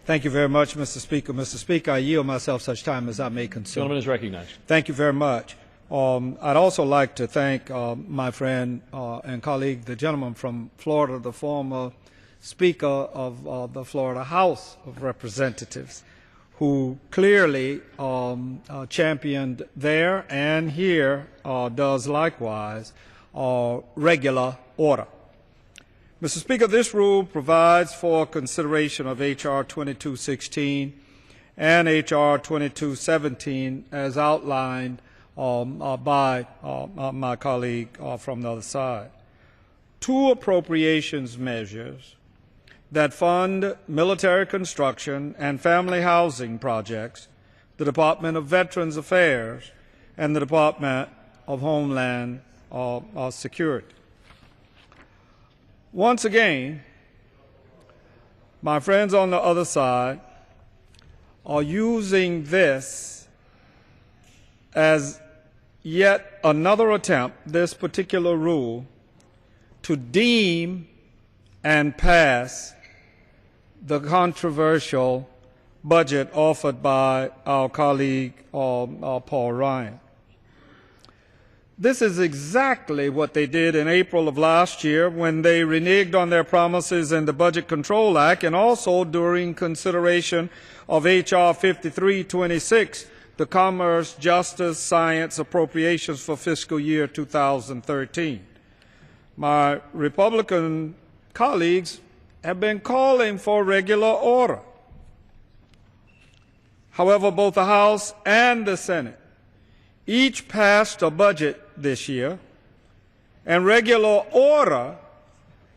Thank you very much, Mr. Speaker. Mr. Speaker, I yield myself such time as I may consume. The gentleman is recognized. Thank you very much. I'd also like to thank my friend and colleague, the gentleman from Florida, the former Speaker of the Florida House of Representatives, who clearly championed there and here does likewise regular order. Mr. Speaker, this rule provides for consideration of H.R. 2216 and H.R. 2217 as outlined by my colleague from the other side. Two appropriations measures that fund military construction and family housing projects, the Department of Veterans Affairs and the Department of Homeland Security. Once again, my friends on the other side are using this as yet another attempt, this particular rule, to deem and pass the controversial budget offered by our colleague Paul Ryan. This is exactly what they did in April of last year when they reneged on their promises in the Budget Control Act and also during consideration of H.R. 5326, the Commerce, Justice, Science Appropriations for fiscal year 2013. My Republican colleagues have been calling for regular order. However, both the House and the Senate each passed a budget this year, and regular order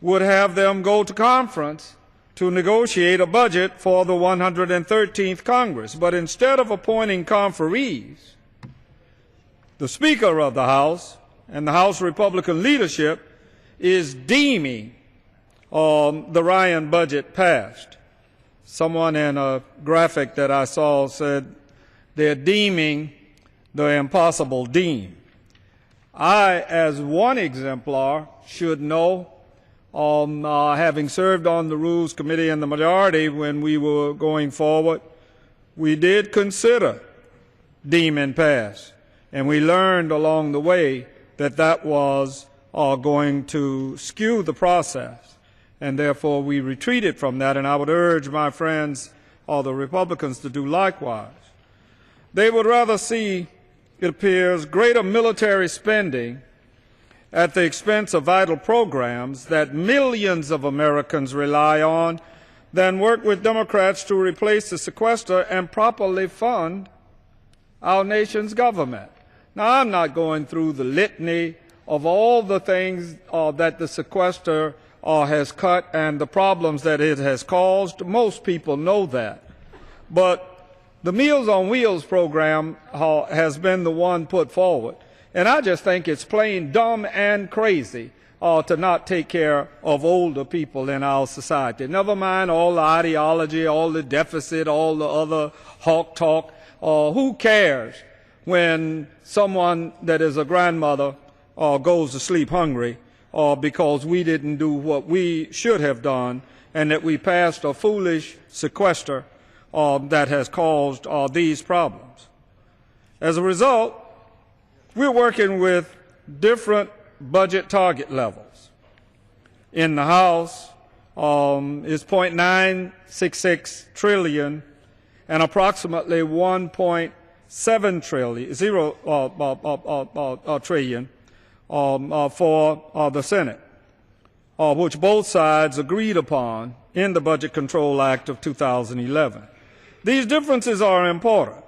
would have them go to conference to negotiate a budget for the 113th Congress. But instead of appointing conferees, the Speaker of the House and the House Republican leadership is deeming the Ryan budget passed. Someone in a graphic that I saw said they're deeming the impossible deem. I, as one exemplar, should know, having served on the Rules Committee in the majority when we were going forward, we did consider deem and pass, and we learned along the way that that was going to skew the process, and therefore we retreated from that, and I would urge my friends, the Republicans, to do likewise. They would rather see, it appears, greater military spending at the expense of vital programs that millions of Americans rely on than work with Democrats to replace the sequester and properly fund our nation's government. Now, I'm not going through the litany of all the things that the sequester has cut and the problems that it has caused. Most people know that. But the Meals on Wheels program has been the one put forward. And I just think it's plain dumb and crazy to not take care of older people in our society. Never mind all the ideology, all the deficit, all the other hawk talk. Who cares when someone that is a grandmother goes to sleep hungry because we didn't do what we should have done and that we passed a foolish sequester that has caused these problems. As a result, we're working with different budget target levels. In the House, is $0.966 trillion and approximately $1.7 trillion for the Senate, which both sides agreed upon in the Budget Control Act of 2011. These differences are important.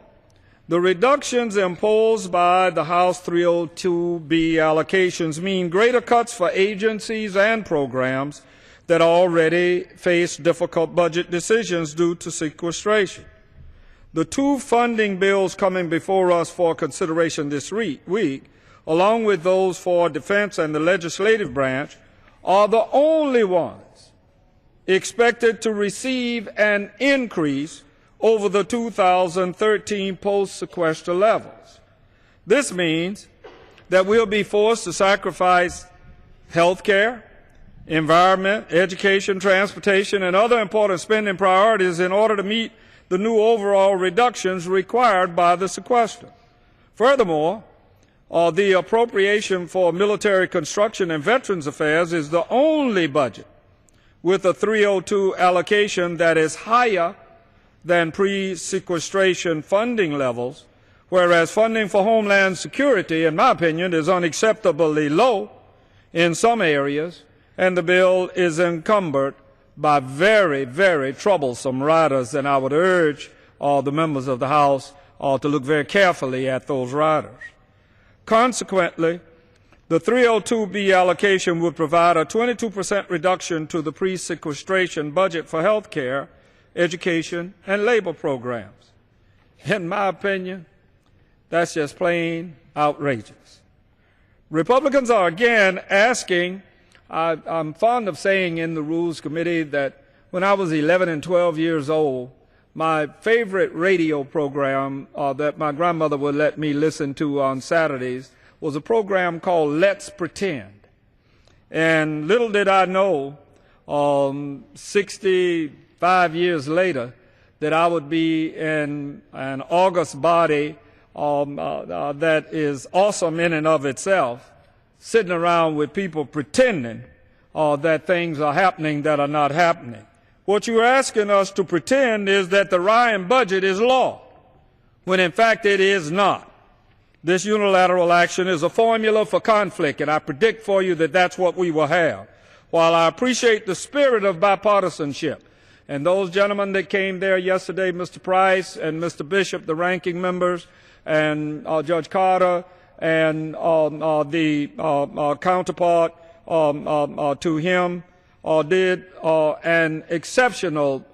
The reductions imposed by the House 302B allocations mean greater cuts for agencies and programs that already face difficult budget decisions due to sequestration. The two funding bills coming before us for consideration this week, along with those for defense and the legislative branch, are the only ones expected to receive an increase over the 2013 post-sequester levels. This means that we'll be forced to sacrifice health care, environment, education, transportation, and other important spending priorities in order to meet the new overall reductions required by the sequester. Furthermore, the appropriation for military construction and Veterans Affairs is the only budget with a 302 allocation that is higher than pre-sequestration funding levels, whereas funding for Homeland Security, in my opinion, is unacceptably low in some areas, and the bill is encumbered by very, very troublesome riders, and I would urge the members of the House to look very carefully at those riders. Consequently, the 302B allocation would provide a 22% reduction to the pre-sequestration budget for health care, education, and labor programs. In my opinion, that's just plain outrageous. Republicans are again asking, I'm fond of saying in the Rules Committee that when I was 11 and 12 years old, my favorite radio program that my grandmother would let me listen to on Saturdays was a program called Let's Pretend. And little did I know, 65 years later, that I would be in an august body that is awesome in and of itself, sitting around with people pretending that things are happening that are not happening. What you're asking us to pretend is that the Ryan budget is law, when in fact it is not. This unilateral action is a formula for conflict, and I predict for you that that's what we will have. While I appreciate the spirit of bipartisanship, and those gentlemen that came there yesterday, Mr. Price and Mr. Bishop, the ranking members, and Judge Carter, and the counterpart to him, did an exceptional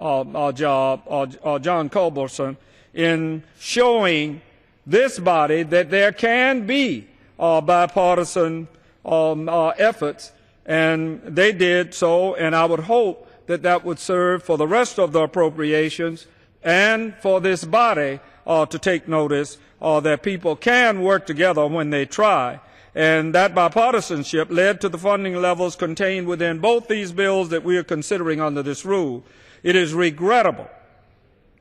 job, John Culberson, in showing this body that there can be bipartisan efforts, and they did so, and I would hope that that would serve for the rest of the appropriations and for this body to take notice that people can work together when they try. And that bipartisanship led to the funding levels contained within both these bills that we are considering under this rule. It is regrettable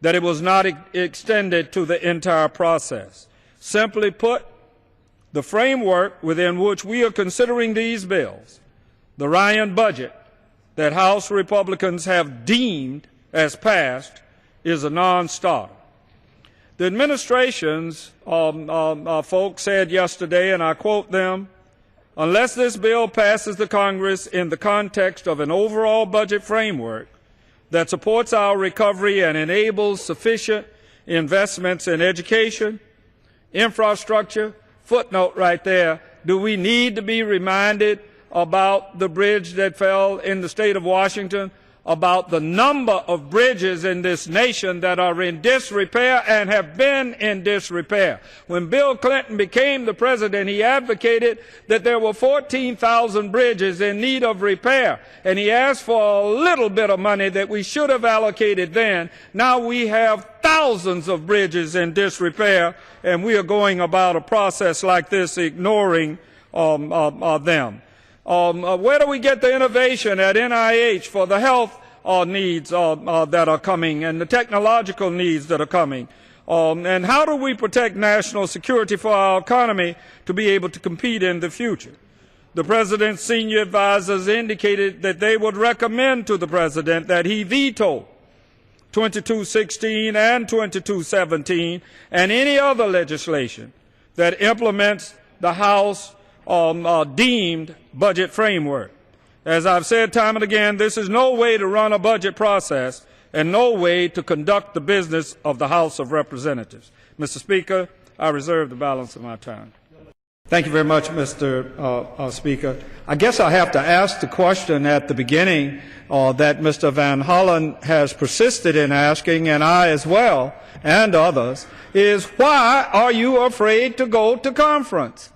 that it was not extended to the entire process. Simply put, the framework within which we are considering these bills, the Ryan budget that House Republicans have deemed as passed, is a non-starter. The administration's folks said yesterday, and I quote them, "Unless this bill passes the Congress in the context of an overall budget framework that supports our recovery and enables sufficient investments in education, infrastructure," footnote right there, do we need to be reminded about the bridge that fell in the state of Washington, about the number of bridges in this nation that are in disrepair and have been in disrepair? When Bill Clinton became the president, he advocated that there were 14,000 bridges in need of repair, and he asked for a little bit of money that we should have allocated then. Now we have thousands of bridges in disrepair, and we are going about a process like this ignoring them. Where do we get the innovation at NIH for the health needs that are coming and the technological needs that are coming? And how do we protect national security for our economy to be able to compete in the future? The President's senior advisors indicated that they would recommend to the President that he veto 2216 and 2217 and any other legislation that implements the House deemed budget framework. As I've said time and again, this is no way to run a budget process and no way to conduct the business of the House of Representatives. Mr. Speaker, I reserve the balance of my time. Thank you very much, Mr. Speaker. I guess I have to ask the question at the beginning that Mr. Van Hollen has persisted in asking, and I as well, and others, is why are you afraid to go to conference?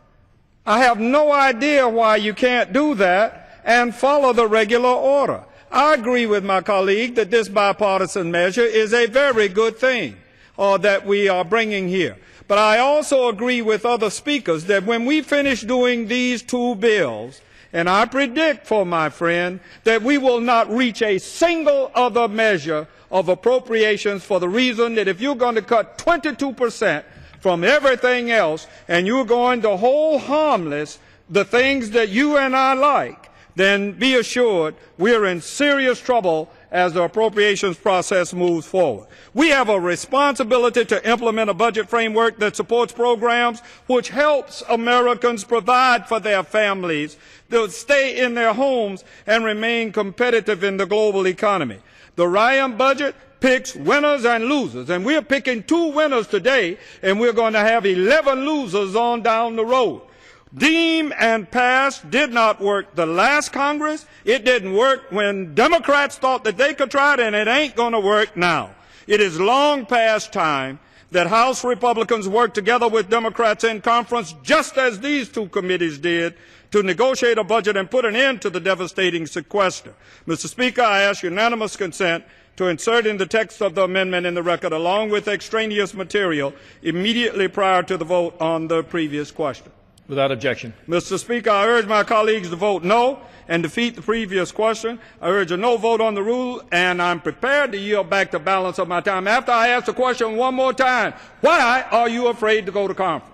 I have no idea why you can't do that and follow the regular order. I agree with my colleague that this bipartisan measure is a very good thing that we are bringing here. But I also agree with other speakers that when we finish doing these two bills And I predict, for my friend, that we will not reach a single other measure of appropriations for the reason that if you're going to cut 22% from everything else and you're going to hold harmless the things that you and I like, then be assured we're in serious trouble as the appropriations process moves forward. We have a responsibility to implement a budget framework that supports programs which helps Americans provide for their families, to stay in their homes, and remain competitive in the global economy. The Ryan budget picks winners and losers, and we're picking 2 winners today, and we're going to have 11 losers on down the road. Deem and pass did not work the last Congress. It didn't work when Democrats thought that they could try it, and it ain't going to work now. It is long past time that House Republicans work together with Democrats in conference, just as these 2 committees did, to negotiate a budget and put an end to the devastating sequester. Mr. Speaker, I ask unanimous consent to insert in the text of the amendment in the record, along with extraneous material, immediately prior to the vote on the previous question. Without objection. Mr. Speaker, I urge my colleagues to vote no and defeat the previous question. I urge a no vote on the rule, and I'm prepared to yield back the balance of my time after I ask the question one more time. Why are you afraid to go to conference?